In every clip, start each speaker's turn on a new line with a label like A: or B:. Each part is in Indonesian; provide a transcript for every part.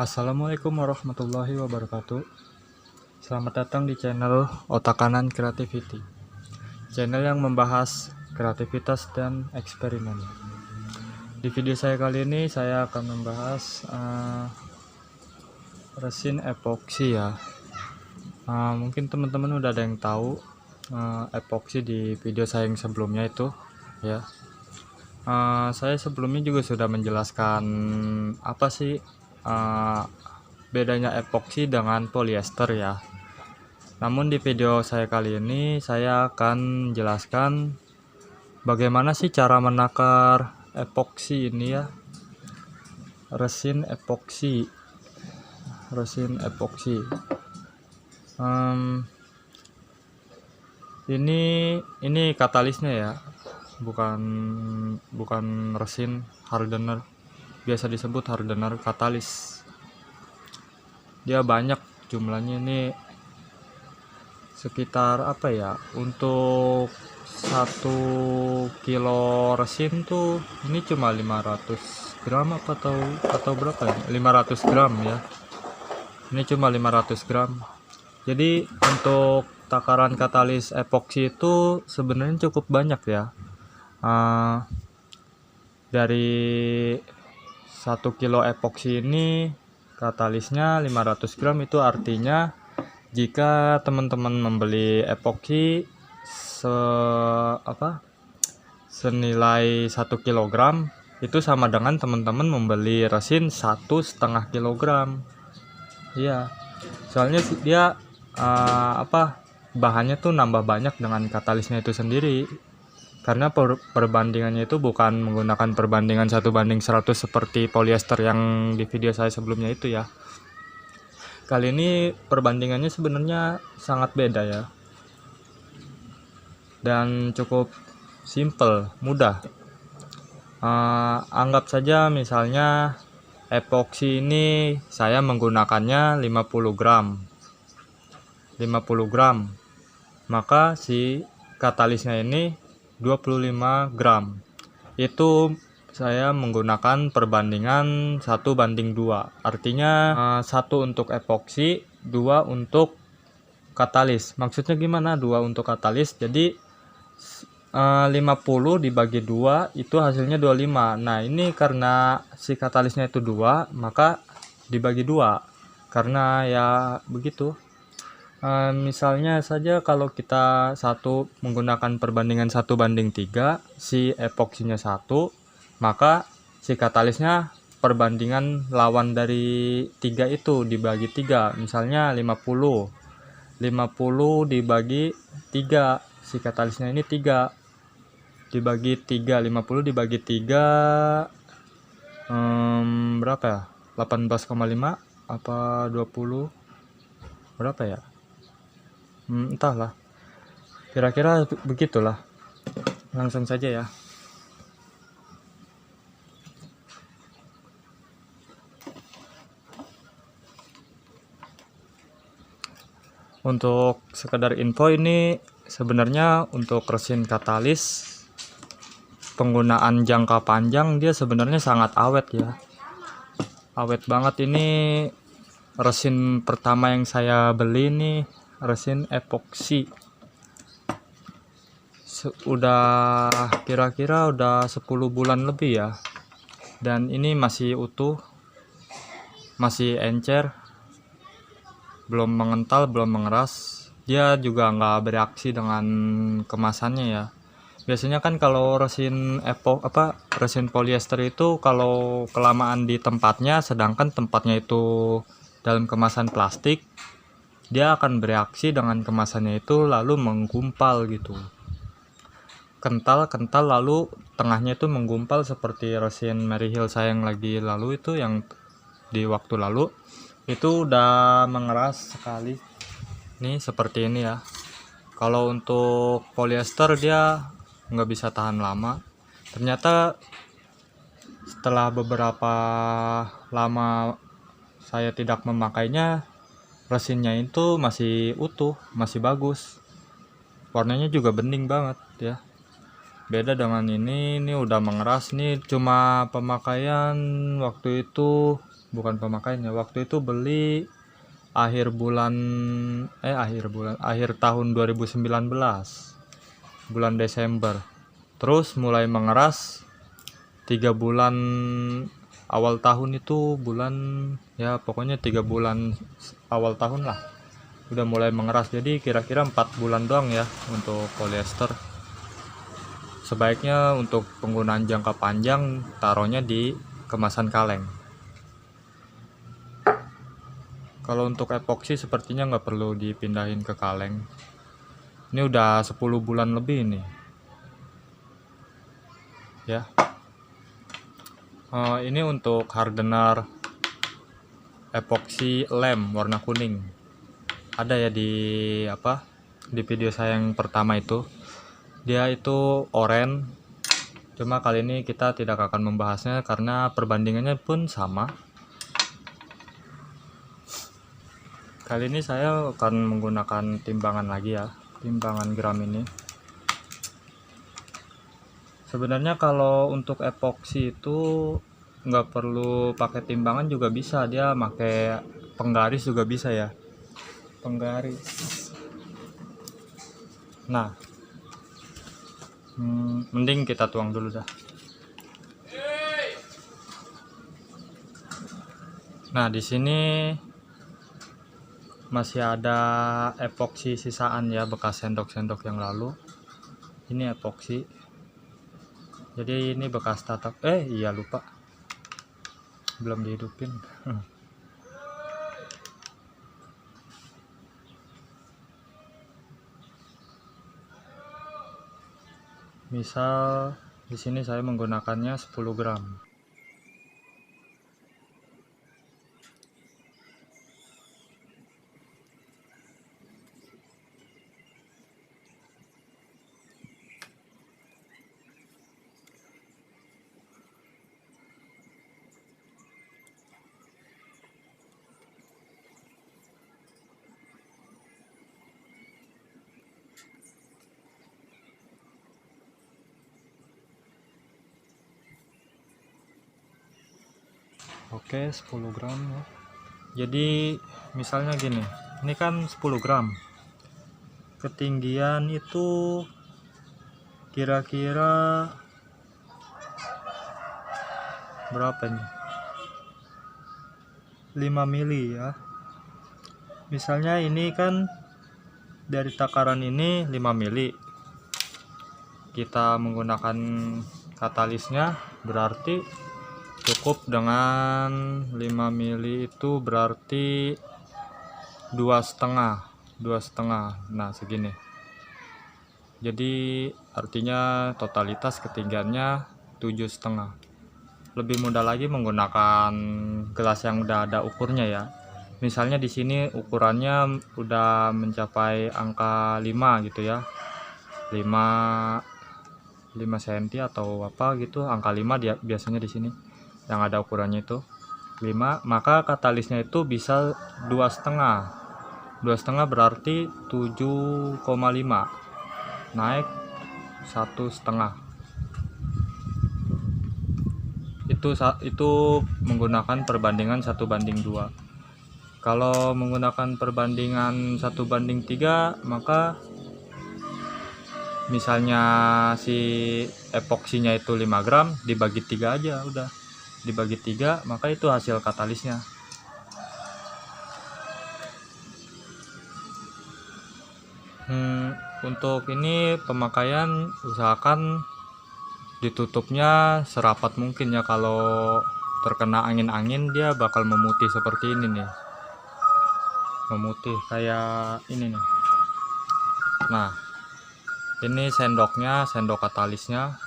A: Assalamualaikum warahmatullahi wabarakatuh. Selamat datang di channel Otak Kanan Creativity, channel yang membahas kreativitas dan eksperimen. Di video saya kali ini saya akan membahas resin epoksi ya. Mungkin teman-teman udah ada yang tahu epoksi di video saya yang sebelumnya itu ya. Saya sebelumnya juga sudah menjelaskan apa sih bedanya epoksi dengan polyester ya. Namun di video saya kali ini saya akan menjelaskan bagaimana sih cara menakar epoksi ini ya, resin epoksi. Ini katalisnya ya, bukan resin hardener, biasa disebut hardener katalis. Dia banyak jumlahnya, ini sekitar apa ya, untuk 1 kilo resin tuh ini cuma 500 gram atau berapa ya, 500 gram ya, ini cuma 500 gram. Jadi untuk takaran katalis epoksi itu sebenarnya cukup banyak ya. Dari 1 kilo epoksi ini katalisnya 500 gram, itu artinya jika teman-teman membeli epoksi senilai 1 kilogram, itu sama dengan teman-teman membeli resin 1,5 kilogram. Iya, soalnya dia bahannya tuh nambah banyak dengan katalisnya itu sendiri, karena perbandingannya itu bukan menggunakan perbandingan 1:100 seperti polyester yang di video saya sebelumnya itu ya. Kali ini perbandingannya sebenarnya sangat beda ya, dan cukup simple, mudah. Anggap saja misalnya epoksi ini saya menggunakannya 50 gram, maka si katalisnya ini 25 gram. Itu saya menggunakan perbandingan 1:2, artinya 1 untuk epoksi, 2 untuk katalis. Maksudnya gimana 2 untuk katalis? Jadi 50 dibagi 2 itu hasilnya 25. Nah ini karena si katalisnya itu 2, maka dibagi 2, karena ya begitu. Misalnya saja kalau kita menggunakan perbandingan 1:3, si epoksinya 1, maka si katalisnya perbandingan lawan dari 3 itu dibagi 3. Misalnya 50 dibagi 3, si katalisnya ini 3 dibagi 3, 50 dibagi 3 berapa ya, 18,5 apa 20, berapa ya, entahlah, kira-kira begitulah. Langsung saja ya. Untuk sekedar info, ini sebenarnya untuk resin katalis penggunaan jangka panjang, dia sebenarnya sangat awet ya, awet banget. Ini resin pertama yang saya beli nih, resin epoksi, udah kira-kira udah 10 bulan lebih ya, dan ini masih utuh, masih encer, belum mengental, belum mengeras. Dia juga nggak bereaksi dengan kemasannya ya. Biasanya kan kalau resin resin polyester itu kalau kelamaan di tempatnya, sedangkan tempatnya itu dalam kemasan plastik, dia akan bereaksi dengan kemasannya itu lalu menggumpal gitu, kental lalu tengahnya itu menggumpal, seperti resin Mary Hill saya yang lagi lalu itu, yang di waktu lalu itu udah mengeras sekali nih, seperti ini ya. Kalau untuk polyester dia nggak bisa tahan lama. Ternyata setelah beberapa lama saya tidak memakainya, resinnya itu masih utuh, masih bagus, warnanya juga bening banget ya. Beda dengan ini udah mengeras nih. Cuma pemakaian waktu itu bukan pemakaiannya. Waktu itu beli akhir tahun 2019, bulan Desember. Terus mulai mengeras 3 bulan awal tahun itu, pokoknya 3 bulan awal tahun lah udah mulai mengeras. Jadi kira-kira 4 bulan doang ya untuk polyester. Sebaiknya untuk penggunaan jangka panjang taruhnya di kemasan kaleng. Kalau untuk epoksi sepertinya nggak perlu dipindahin ke kaleng. Ini udah 10 bulan lebih ini ya. Ini untuk hardener epoksi lem warna kuning. Ada ya di video saya yang pertama itu. Dia itu oranye. Cuma kali ini kita tidak akan membahasnya karena perbandingannya pun sama. Kali ini saya akan menggunakan timbangan lagi ya, timbangan gram ini. Sebenarnya kalau untuk epoksi itu nggak perlu pakai timbangan juga bisa, dia pakai penggaris juga bisa ya, penggaris. Nah, mending kita tuang dulu dah. Nah, di sini masih ada epoksi sisaan ya, bekas sendok-sendok yang lalu. Ini epoksi. Jadi ini bekas tatap. Iya lupa. Belum dihidupin. Misal di sini saya menggunakannya 10 gram. Oke, 10 gram ya. Jadi misalnya gini, ini kan 10 gram. Ketinggian itu kira-kira berapa nih? 5 mili ya. Misalnya ini kan dari takaran ini 5 mili. Kita menggunakan katalisnya berarti cukup dengan 5 mili itu berarti 2,5. Nah segini. Jadi artinya totalitas ketinggiannya 7,5. Lebih mudah lagi menggunakan gelas yang udah ada ukurnya ya. Misalnya di sini ukurannya udah mencapai angka 5 gitu ya. 5 cm atau apa gitu, angka 5 dia biasanya di sini yang ada ukurannya itu 5, maka katalisnya itu bisa 2,5 berarti 7,5 naik 1,5. Itu menggunakan perbandingan 1:2. Kalau menggunakan perbandingan 1:3, maka misalnya si epoksinya itu 5 gram dibagi 3 aja, udah dibagi 3, maka itu hasil katalisnya. Untuk ini pemakaian usahakan ditutupnya serapat mungkin ya. Kalau terkena angin-angin dia bakal memutih seperti ini nih, memutih kayak ini nih. Nah ini sendoknya, sendok katalisnya.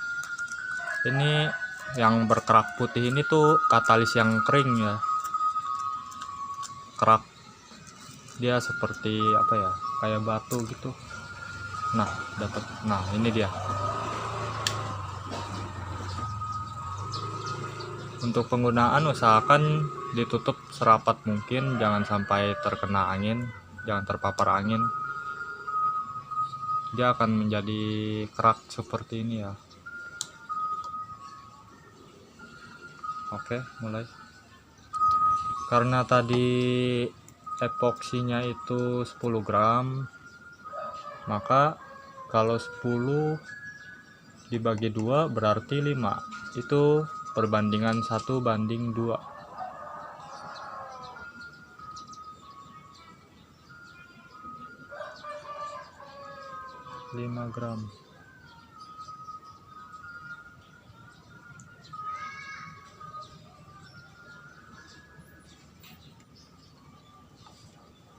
A: Ini yang berkerak putih ini tuh katalis yang kering ya, kerak dia seperti apa ya, kayak batu gitu. Nah dapat, nah ini dia. Untuk penggunaan usahakan ditutup serapat mungkin, jangan sampai terkena angin, jangan terpapar angin, dia akan menjadi kerak seperti ini ya. Oke, mulai. Karena tadi epoksinya itu 10 gram, maka kalau 10 dibagi 2 berarti 5. Itu perbandingan 1:2. 5 gram.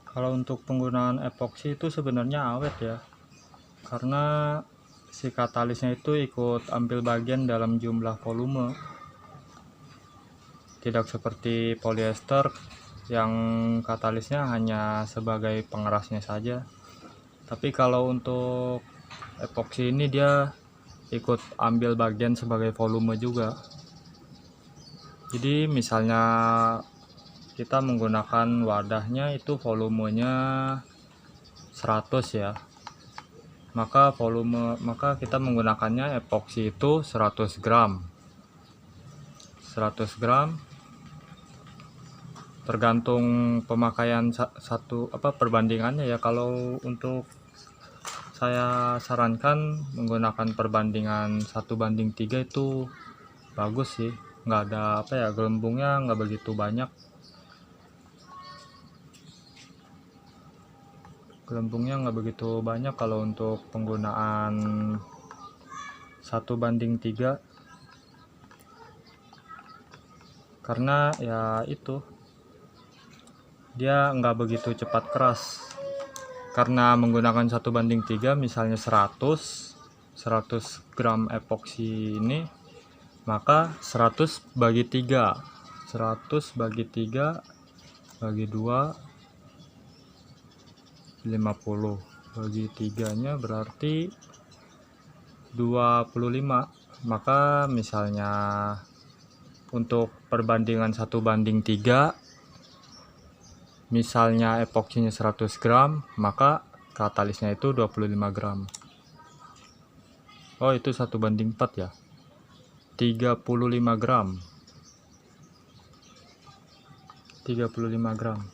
A: Kalau untuk penggunaan epoksi itu sebenarnya awet ya, karena si katalisnya itu ikut ambil bagian dalam jumlah volume, tidak seperti polyester yang katalisnya hanya sebagai pengerasnya saja. Tapi kalau untuk epoksi ini dia ikut ambil bagian sebagai volume juga. Jadi misalnya kita menggunakan wadahnya itu volumenya 100 ya, maka kita menggunakannya epoksi itu 100 gram tergantung pemakaian perbandingannya ya. Kalau untuk saya sarankan menggunakan perbandingan 1:3 itu bagus sih, nggak ada gelembungnya nggak begitu banyak. Kalau untuk penggunaan 1:3, karena ya itu dia nggak begitu cepat keras. Karena menggunakan 1:3, misalnya 100 gram epoksi ini, maka 100 bagi 3 bagi 2 50 bagi 3 nya berarti 25. Maka misalnya untuk perbandingan 1:3, misalnya epoksinya 100 gram, maka katalisnya itu 25 gram. Oh, itu 1:4 ya, 35 gram.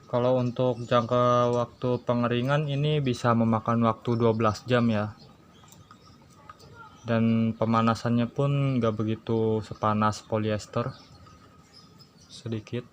A: Kalau untuk jangka waktu pengeringan ini bisa memakan waktu 12 jam ya. Dan pemanasannya pun nggak begitu sepanas polyester, sedikit.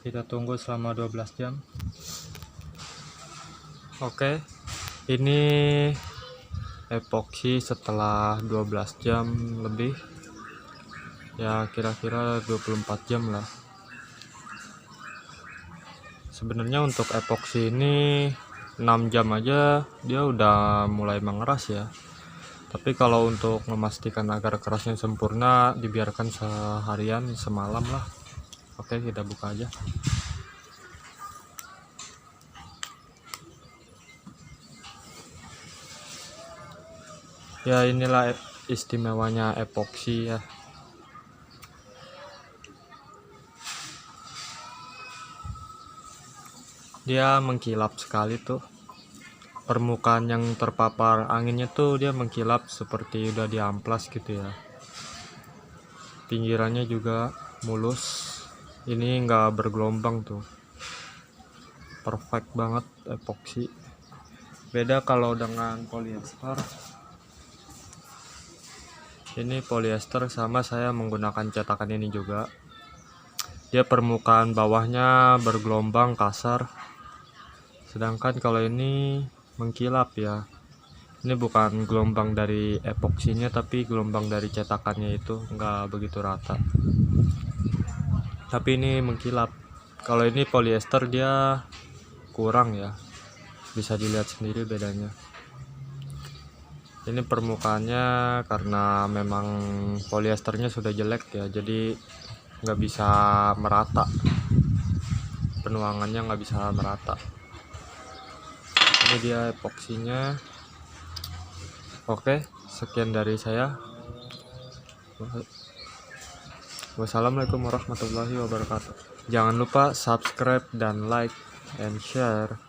A: Kita tunggu selama 12 jam. Oke, ini epoksi setelah 12 jam lebih ya, kira-kira 24 jam lah. Sebenarnya untuk epoksi ini 6 jam aja dia udah mulai mengeras ya. Tapi kalau untuk memastikan agar kerasnya sempurna, dibiarkan seharian, semalam lah. Oke, kita buka aja. Ya, inilah istimewanya epoksi ya. Dia mengkilap sekali tuh. Permukaan yang terpapar anginnya tuh dia mengkilap seperti udah diamplas gitu ya. Pinggirannya juga mulus. Ini nggak bergelombang tuh. Perfect banget epoksi. Beda kalau dengan polyester. Ini polyester sama saya menggunakan cetakan ini juga. Dia permukaan bawahnya bergelombang kasar. Sedangkan kalau ini mengkilap ya. Ini bukan gelombang dari epoksinya, tapi gelombang dari cetakannya itu nggak begitu rata. Tapi ini mengkilap. Kalau ini polyester dia kurang ya, bisa dilihat sendiri bedanya. Ini permukaannya karena memang polyesternya sudah jelek ya, jadi nggak bisa merata, penuangannya nggak bisa merata. Ini dia epoksinya. Oke, sekian dari saya. Wassalamualaikum warahmatullahi wabarakatuh. Jangan lupa subscribe dan like and share.